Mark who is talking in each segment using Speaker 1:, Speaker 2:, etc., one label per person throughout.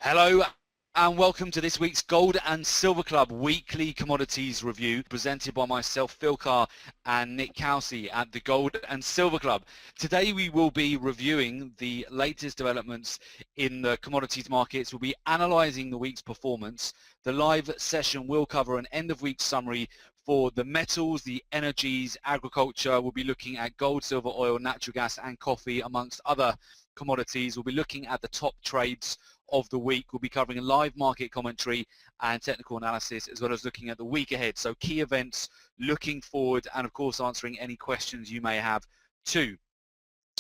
Speaker 1: Hello and welcome to this week's Gold and Silver Club weekly commodities review presented by myself, Phil and Nik Kelsey at the Gold and Silver Club. Today we will be reviewing the latest developments in the commodities markets. We'll be analysing the week's performance. The live session will cover an end of week summary for the metals, the energies, agriculture. We'll be looking at gold, silver, oil, natural gas and coffee amongst other commodities. We'll be looking at the top trades of the week. We'll be covering a live market commentary and technical analysis, as well as looking at the week ahead. So key events, looking forward, and of course answering any questions you may have too.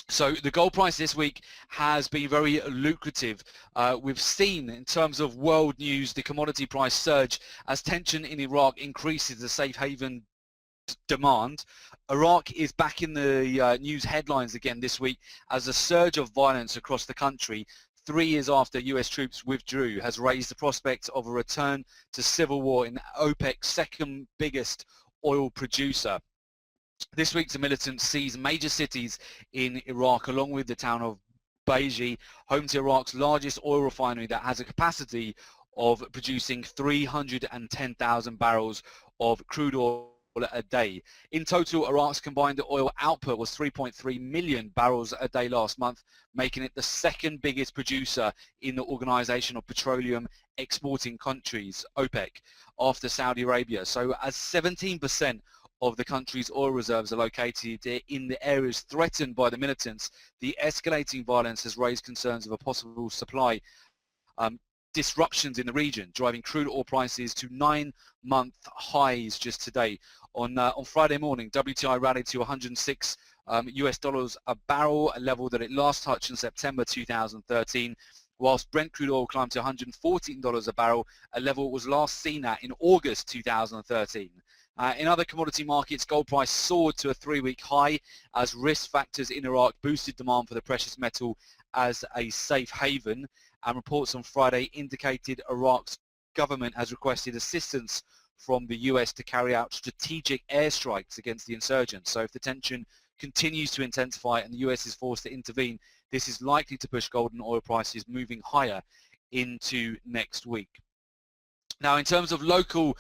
Speaker 1: So the gold price this week has been very lucrative. We've seen, in terms of world news, the commodity price surge as tension in Iraq increases the safe haven demand. Iraq is back in the news headlines again this week as a surge of violence across the country 3 years after US troops withdrew has raised the prospect of a return to civil war in OPEC's second biggest oil producer. This week the militants seized major cities in Iraq along with the town of Baiji, home to Iraq's largest oil refinery that has a capacity of producing 310,000 barrels of crude oil a day. In total, Iraq's combined oil output was 3.3 million barrels a day last month, making it the second biggest producer in the Organization of Petroleum Exporting Countries, OPEC, after Saudi Arabia. So as 17% of the country's oil reserves are located in the areas threatened by the militants, the escalating violence has raised concerns of a possible supply disruptions in the region, driving crude oil prices to 9-month highs just today. On Friday morning, WTI rallied to 106 US dollars a barrel, a level that it last touched in September 2013, whilst Brent crude oil climbed to $114 a barrel, a level it was last seen at in August 2013. In other commodity markets, gold price soared to a 3-week high as risk factors in Iraq boosted demand for the precious metal as a safe haven, and reports on Friday indicated Iraq's government has requested assistance from the US to carry out strategic airstrikes against the insurgents. So if the tension continues to intensify and the US is forced to intervene, this is likely to push gold and oil prices moving higher into next week. Now, in terms of local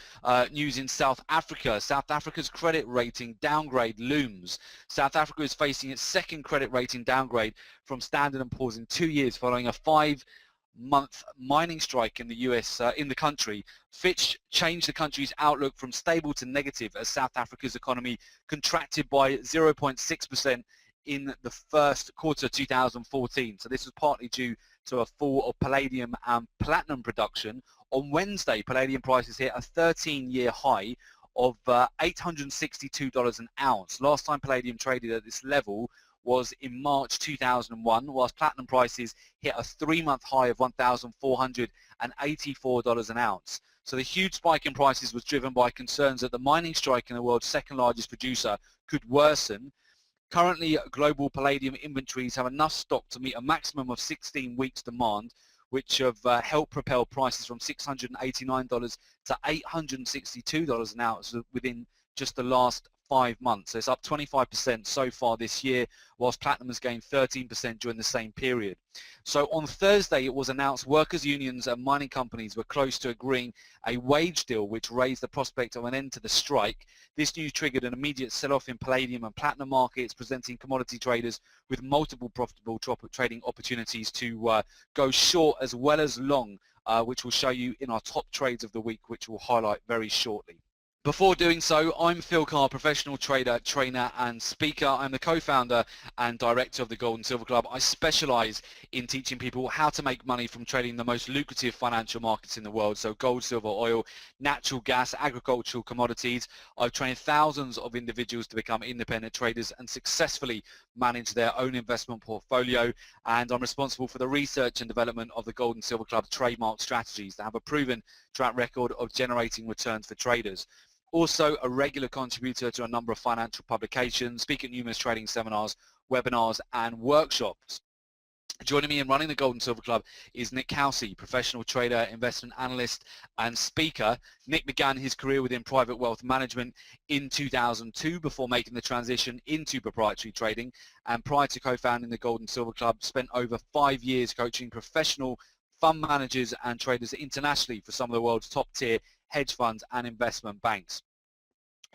Speaker 1: news in South Africa, South Africa's credit rating downgrade looms. South Africa is facing its second credit rating downgrade from Standard & Poor's in 2 years following a 5-month mining strike in the US, in the country. Fitch changed the country's outlook from stable to negative as South Africa's economy contracted by 0.6% in the first quarter of 2014. So this was partly due to a fall of palladium and platinum production. On Wednesday, palladium prices hit a 13-year high of $862 an ounce. Last time palladium traded at this level was in March 2001, whilst platinum prices hit a 3-month high of $1,484 an ounce. So the huge spike in prices was driven by concerns that the mining strike in the world's second largest producer could worsen. Currently, global palladium inventories have enough stock to meet a maximum of 16 weeks demand, which have helped propel prices from $689 to $862 an ounce within just the last 5 months. So it's up 25% so far this year, whilst platinum has gained 13% during the same period. So on Thursday, it was announced workers' unions and mining companies were close to agreeing a wage deal which raised the prospect of an end to the strike. This news triggered an immediate sell-off in palladium and platinum markets, presenting commodity traders with multiple profitable trading opportunities to go short as well as long, which we'll show you in our top trades of the week, which we'll highlight very shortly. Before doing so, I'm Phil Carr, professional trader, trainer and speaker. I'm the co-founder and director of the Gold and Silver Club. I specialize in teaching people how to make money from trading the most lucrative financial markets in the world. So gold, silver, oil, natural gas, agricultural commodities. I've trained thousands of individuals to become independent traders and successfully manage their own investment portfolio. And I'm responsible for the research and development of the Gold and Silver Club's trademark strategies that have a proven track record of generating returns for traders. Also a regular contributor to a number of financial publications, speak at numerous trading seminars, webinars and workshops. Joining me in running the Gold and Silver Club is Nik Kelsey, professional trader, investment analyst and speaker. Nik began his career within private wealth management in 2002 before making the transition into proprietary trading, and prior to co-founding the Gold and Silver Club spent over 5 years coaching professional fund managers and traders internationally for some of the world's top tier hedge funds and investment banks.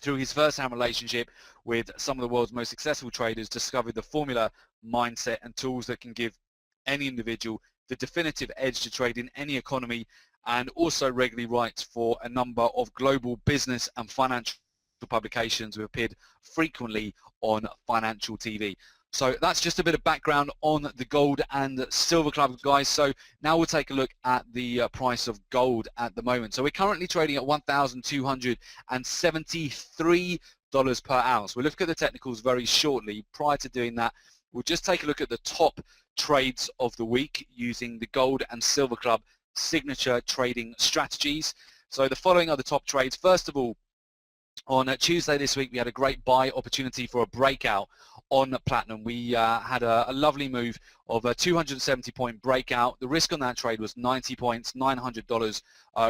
Speaker 1: Through his first-hand relationship with some of the world's most successful traders, discovered the formula, mindset and tools that can give any individual the definitive edge to trade in any economy, and also regularly writes for a number of global business and financial publications who appeared frequently on financial TV. So that's just a bit of background on the Gold and Silver Club, guys. So now we'll take a look at the price of gold at the moment. So we're currently trading at $1,273 per ounce. We'll look at the technicals very shortly. Prior to doing that, we'll just take a look at the top trades of the week using the Gold and Silver Club signature trading strategies. So the following are the top trades. First of all, on Tuesday this week, we had a great buy opportunity for a breakout on platinum. We had a lovely move of a 270-point breakout. The risk on that trade was 90 points, $900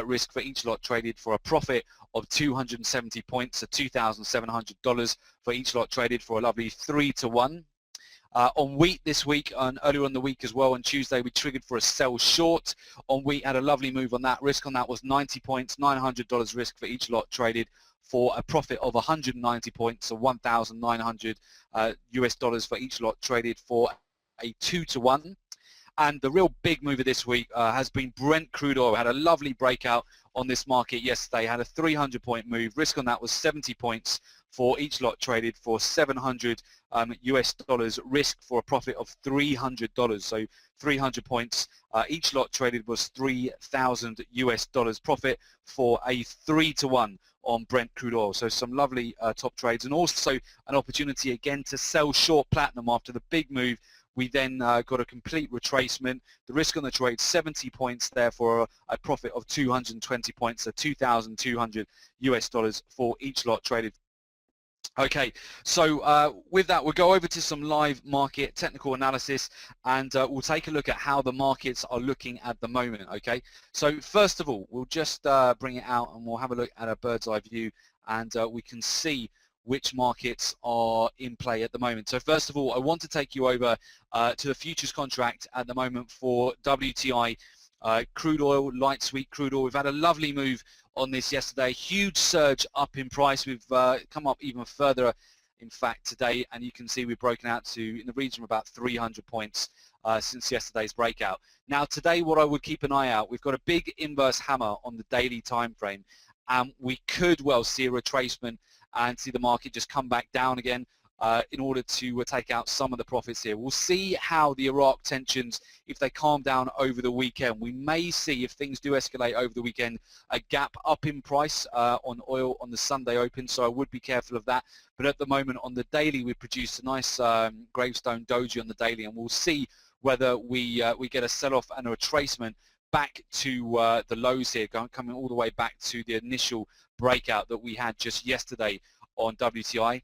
Speaker 1: risk for each lot traded for a profit of 270 points, so $2,700 for each lot traded for a lovely 3-to-1. On wheat this week and earlier on the week as well, on Tuesday we triggered for a sell short. On wheat, had a lovely move on that. Risk on that was 90 points, $900 risk for each lot traded for a profit of 190 points, so $1,900 US dollars for each lot traded for a 2-to-1. And the real big mover this week has been Brent crude oil. Had a lovely breakout on this market yesterday, had a 300-point move. Risk on that was 70 points for each lot traded for $700 US dollars, risk for a profit of $300. So 300 points. Each lot traded was 3,000 US dollars profit for a 3-to-1 on Brent crude oil. So some lovely top trades, and also an opportunity again to sell short platinum after the big move. We then got a complete retracement. The risk on the trade, 70 points there for a profit of 220 points, so 2,200 US dollars for each lot traded. Okay, so with that, we'll go over to some live market technical analysis, and we'll take a look at how the markets are looking at the moment, okay? So first of all, we'll just bring it out and we'll have a look at a bird's eye view, and we can see which markets are in play at the moment. So first of all, I want to take you over to the futures contract at the moment for WTI crude oil, light sweet crude oil. We've had a lovely move on this yesterday, huge surge up in price. We've come up even further, in fact, today, and you can see we've broken out to in the region of about 300 points since yesterday's breakout. Now today, what I would keep an eye out, we've got a big inverse hammer on the daily time frame, and we could well see a retracement and see the market just come back down again in order to take out some of the profits here. We'll see how the Iraq tensions, if they calm down over the weekend. We may see, if things do escalate over the weekend, a gap up in price on oil on the Sunday open, so I would be careful of that. But at the moment on the daily, we produced a nice gravestone doji on the daily, and we'll see whether we get a sell-off and a retracement back to the lows here, coming all the way back to the initial breakout that we had just yesterday on WTI.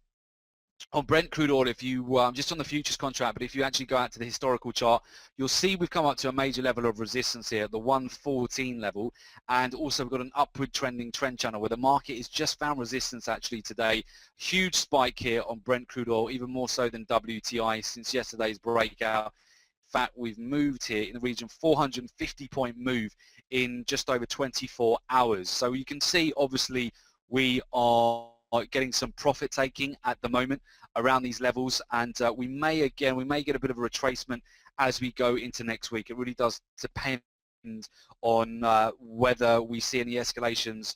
Speaker 1: On Brent crude oil, if you just on the futures contract, but if you actually go out to the historical chart, you'll see we've come up to a major level of resistance here at the 114 level, and also we've got an upward trending trend channel where the market has just found resistance actually today. Huge spike here on Brent crude oil, even more so than WTI since yesterday's breakout. In fact, we've moved here in the region 450-point move in just over 24 hours. So you can see, obviously, we are getting some profit taking at the moment around these levels, and we may get a bit of a retracement as we go into next week. It really does depend on whether we see any escalations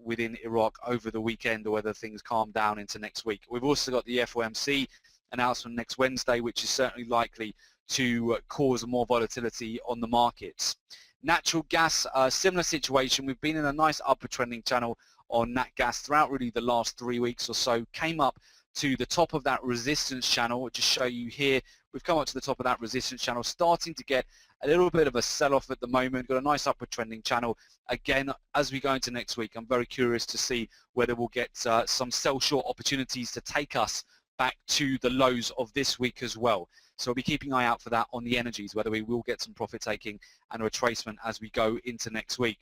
Speaker 1: within Iraq over the weekend, or whether things calm down into next week. We've also got the FOMC announcement next Wednesday, which is certainly likely to cause more volatility on the markets. Natural gas, similar situation. We've been in a nice upward trending channel on nat gas throughout really the last 3 weeks or so. Came up to the top of that resistance channel, which just show you here. We've come up to the top of that resistance channel, starting to get a little bit of a sell-off at the moment. Got a nice upward trending channel. Again, as we go into next week, I'm very curious to see whether we'll get some sell short opportunities to take us back to the lows of this week as well. So we'll be keeping an eye out for that on the energies, whether we will get some profit taking and a retracement as we go into next week.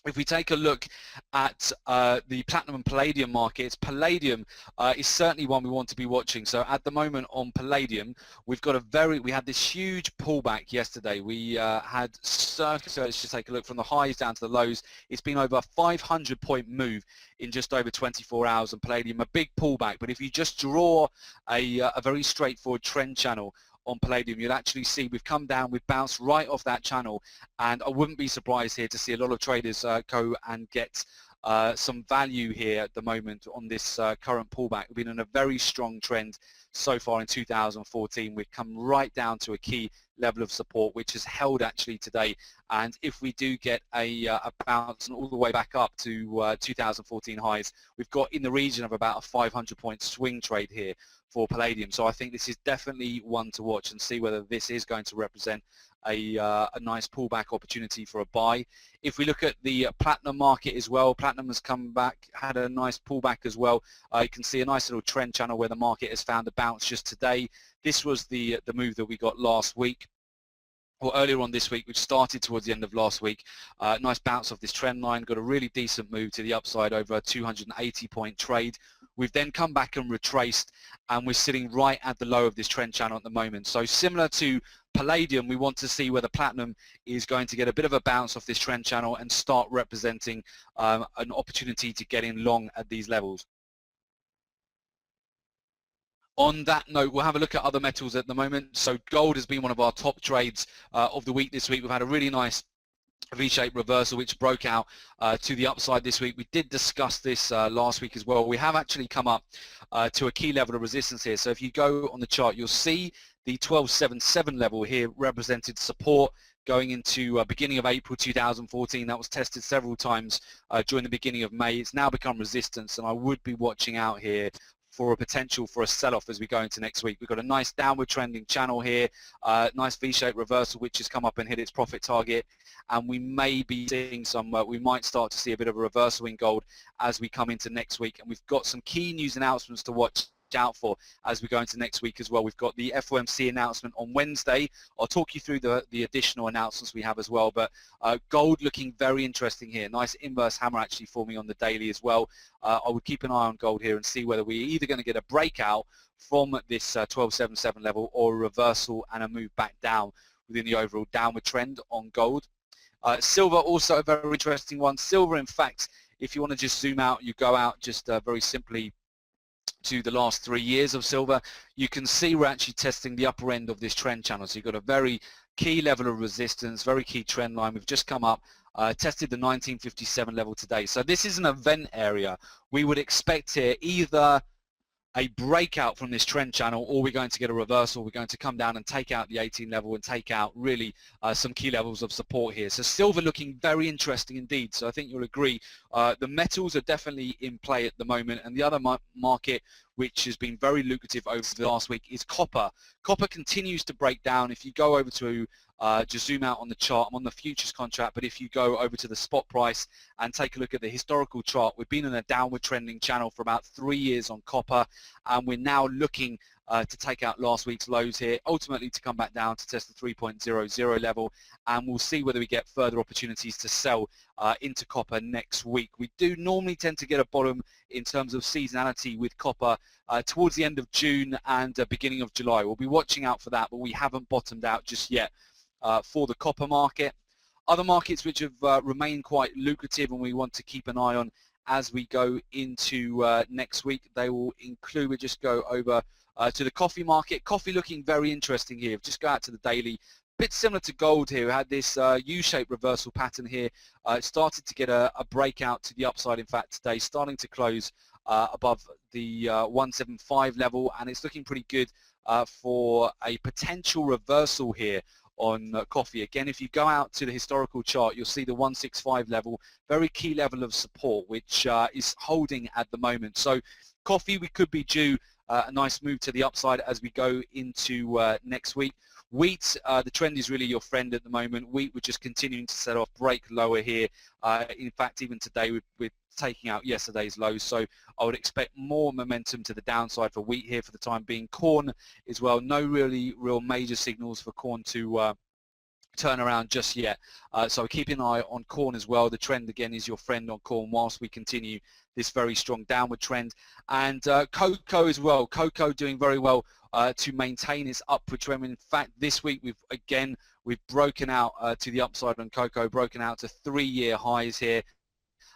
Speaker 1: If we take a look at the platinum and palladium markets, palladium is certainly one we want to be watching. So at the moment on palladium, we had this huge pullback yesterday. We had circa, so let's just take a look from the highs down to the lows. It's been over a 500-point move in just over 24 hours on palladium, a big pullback. But if you just draw a very straightforward trend channel on palladium, you'll actually see we've come down, we've bounced right off that channel, and I wouldn't be surprised here to see a lot of traders go and get some value here at the moment on this current pullback. We've been in a very strong trend so far in 2014. We've come right down to a key level of support, which has held actually today, and if we do get a bounce all the way back up to 2014 highs, we've got in the region of about a 500-point swing trade here for palladium. So I think this is definitely one to watch and see whether this is going to represent a nice pullback opportunity for a buy. If we look at the platinum market as well, platinum has come back, had a nice pullback as well. You can see a nice little trend channel where the market has found a bounce just today. This was the move that we got last week, or earlier on this week, which started towards the end of last week. Nice bounce off this trend line, got a really decent move to the upside over a 280-point trade. We've then come back and retraced, and we're sitting right at the low of this trend channel at the moment. So similar to palladium, we want to see whether platinum is going to get a bit of a bounce off this trend channel and start representing an opportunity to get in long at these levels. On that note, we'll have a look at other metals at the moment. So gold has been one of our top trades of the week this week. We've had a really nice V-shaped reversal which broke out to the upside this week. We did discuss this last week as well. We have actually come up to a key level of resistance here. So if you go on the chart, you'll see the 1277 level here represented support going into beginning of April 2014. That was tested several times during the beginning of May. It's now become resistance, and I would be watching out here for a potential for a sell-off as we go into next week. We've got a nice downward trending channel here, nice V-shaped reversal which has come up and hit its profit target, and we may be seeing some, we might start to see a bit of a reversal in gold as we come into next week. And we've got some key news announcements to watch out for as we go into next week as well. We've got the FOMC announcement on Wednesday. I'll talk you through the additional announcements we have as well, but gold looking very interesting here. Nice inverse hammer actually forming on the daily as well. I would keep an eye on gold here and see whether we're either going to get a breakout from this 1277 level or a reversal and a move back down within the overall downward trend on gold. Silver also a very interesting one. Silver, in fact, if you want to just zoom out, you go out just very simply to the last 3 years of silver, you can see we're actually testing the upper end of this trend channel. So you've got a very key level of resistance, very key trend line. We've just come up, tested the 1957 level today. So this is an event area. We would expect here either a breakout from this trend channel, or we're going to get a reversal. We're going to come down and take out the 18 level and take out really some key levels of support here. So silver looking very interesting indeed. So I think you'll agree the metals are definitely in play at the moment, and the other market which has been very lucrative over the last week is copper. Copper continues to break down. If you go over to just zoom out on the chart, I'm on the futures contract, but if you go over to the spot price and take a look at the historical chart, we've been in a downward trending channel for about 3 years on copper, and we're now looking to take out last week's lows here, ultimately to come back down to test the 3.00 level, and we'll see whether we get further opportunities to sell into copper next week. We do normally tend to get a bottom in terms of seasonality with copper towards the end of June and beginning of July. We'll be watching out for that, but we haven't bottomed out just yet for the copper market. Other markets which have remained quite lucrative and we want to keep an eye on as we go into next week, they will include, we just go over to the coffee market. Coffee looking very interesting here. Just go out to the daily. Bit similar to gold here. We had this U-shaped reversal pattern here. It started to get a breakout to the upside, in fact, today, starting to close above the 175 level, and it's looking pretty good for a potential reversal here on coffee. Again, if you go out to the historical chart, you'll see the 165 level, very key level of support, which is holding at the moment. So coffee, we could be due a nice move to the upside as we go into next week. Wheat, the trend is really your friend at the moment. Wheat, we're just continuing to set off, break lower here. In fact, even today, we're taking out yesterday's lows, so I would expect more momentum to the downside for wheat here for the time being. Corn as well, no real major signals for corn to turnaround just yet. So keep an eye on corn as well. The trend again is your friend on corn whilst we continue this very strong downward trend. And cocoa as well. Cocoa doing very well to maintain its upward trend. In fact, this week we've broken out to the upside on cocoa, broken out to 3-year highs here.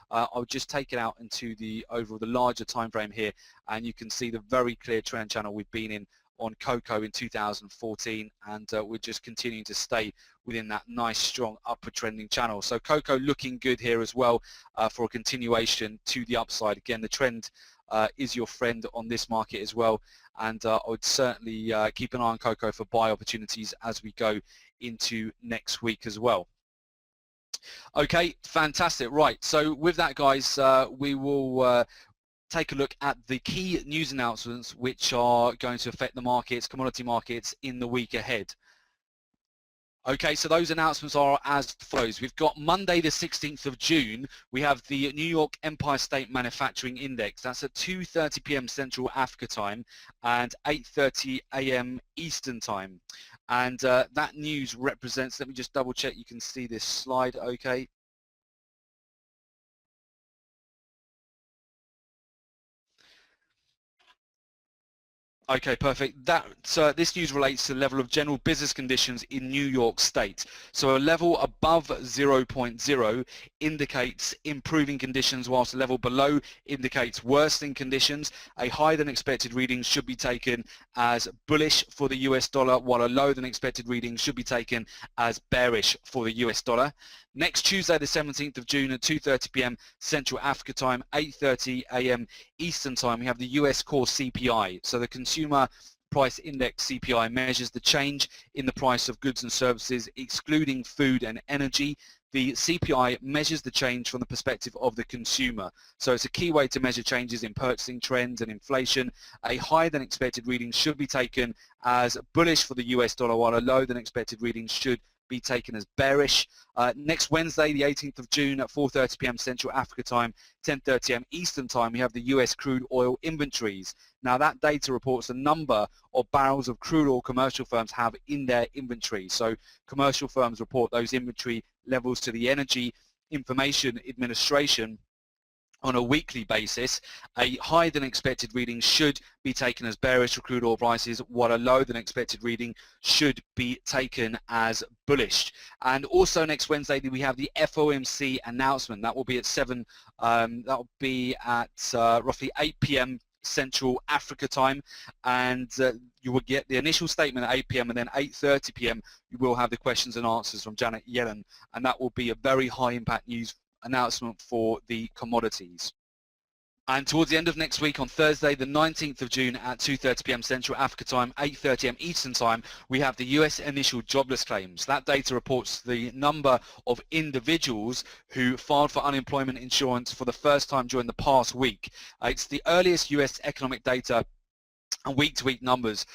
Speaker 1: I'll just take it out into the larger time frame here, and you can see the very clear trend channel we've been in on cocoa in 2014, and we're just continuing to stay within that nice strong upward trending channel. So cocoa looking good here as well for a continuation to the upside. Again, the trend is your friend on this market as well, and I would certainly keep an eye on cocoa for buy opportunities as we go into next week as well. Okay, fantastic. Right, so with that, guys, we will take a look at the key news announcements which are going to affect the markets, commodity markets, in the week ahead. Okay, so those announcements are as follows. We've got Monday the 16th of June, we have the New York Empire State Manufacturing Index. That's at 2:30 p.m. Central Africa time and 8:30 a.m. Eastern time. And that news represents, let me just double check you can see this slide okay. Okay, perfect. This news relates to the level of general business conditions in New York State. So a level above 0.0 indicates improving conditions, whilst a level below indicates worsening conditions. A higher than expected reading should be taken as bullish for the US dollar, while a lower than expected reading should be taken as bearish for the US dollar. Next Tuesday, the 17th of June at 2:30 p.m. Central Africa time, 8:30 a.m. Eastern time, we have the US core CPI. So the Consumer Price Index CPI measures the change in the price of goods and services, excluding food and energy. The CPI measures the change from the perspective of the consumer. So it's a key way to measure changes in purchasing trends and inflation. A higher than expected reading should be taken as bullish for the US dollar, while a lower than expected reading should be taken as bearish. Next Wednesday, the 18th of June at 4:30 p.m. Central Africa time, 10:30 a.m. Eastern time, we have the US crude oil inventories. Now that data reports the number of barrels of crude oil commercial firms have in their inventory. So commercial firms report those inventory levels to the Energy Information Administration on a weekly basis. A higher than expected reading should be taken as bearish for crude oil prices, while a lower than expected reading should be taken as bullish. And also next Wednesday we have the FOMC announcement. That will be at roughly 8 p.m. Central Africa time, and you will get the initial statement at 8 p.m. and then 8:30 p.m. you will have the questions and answers from Janet Yellen, and that will be a very high impact news announcement for the commodities. And towards the end of next week, on Thursday, the 19th of June at 2:30 p.m. Central Africa time, 8:30 a.m. Eastern time, we have the US initial jobless claims. That data reports the number of individuals who filed for unemployment insurance for the first time during the past week. It's the earliest US economic data and week-to-week numbers,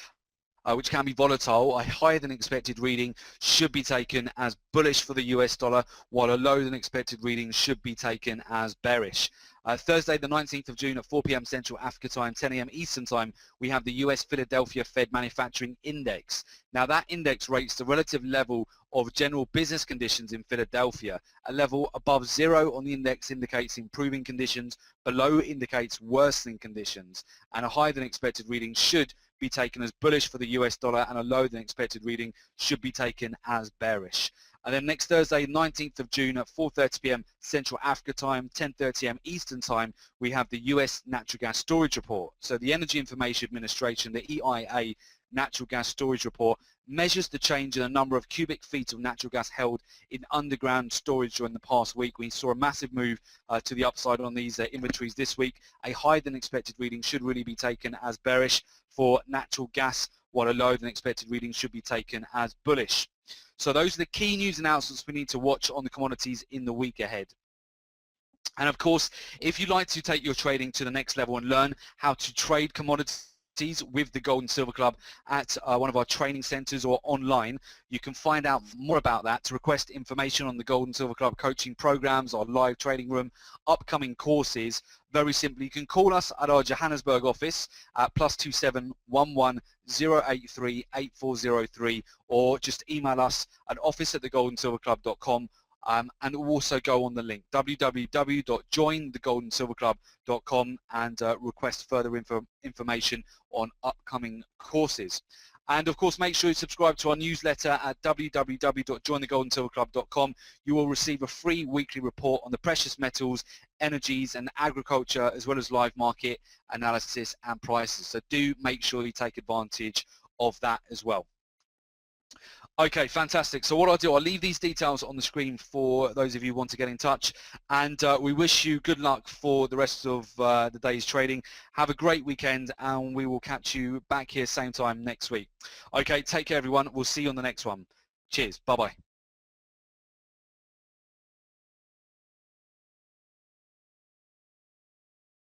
Speaker 1: which can be volatile. A higher than expected reading should be taken as bullish for the US dollar, while a lower than expected reading should be taken as bearish. Thursday the 19th of June at 4 p.m. Central Africa time, 10 a.m. Eastern time, we have the US Philadelphia Fed Manufacturing Index. Now that index rates the relative level of general business conditions in Philadelphia. A level above 0 on the index indicates improving conditions, below indicates worsening conditions, and a higher than expected reading should be taken as bullish for the US dollar, and a lower than expected reading should be taken as bearish. And then next Thursday, 19th of June at 4:30 p.m. Central Africa time, 10:30 a.m. Eastern time, we have the US natural gas storage report. So the Energy Information Administration, the EIA natural gas storage report, measures the change in the number of cubic feet of natural gas held in underground storage during the past week. We saw a massive move to the upside on these inventories this week. A higher than expected reading should really be taken as bearish for natural gas, while a lower than expected reading should be taken as bullish. So those are the key news announcements we need to watch on the commodities in the week ahead. And of course, if you'd like to take your trading to the next level and learn how to trade commodities with the Gold and Silver Club at one of our training centres or online. You can find out more about that. To request information on the Gold and Silver Club coaching programs, our live trading room, upcoming courses, very simply, you can call us at our Johannesburg office at +27 11 083 8403, or just email us at office@thegoldandsilverclub.com. And also go on the link www.jointhegoldensilverclub.com and request further information on upcoming courses. And of course, make sure you subscribe to our newsletter at www.jointhegoldensilverclub.com. You will receive a free weekly report on the precious metals, energies and agriculture, as well as live market analysis and prices. So do make sure you take advantage of that as well. Okay, fantastic. So what I'll do, I'll leave these details on the screen for those of you who want to get in touch, and we wish you good luck for the rest of the day's trading. Have a great weekend, and we will catch you back here same time next week. Okay, take care everyone. We'll see you on the next one. Cheers. Bye-bye.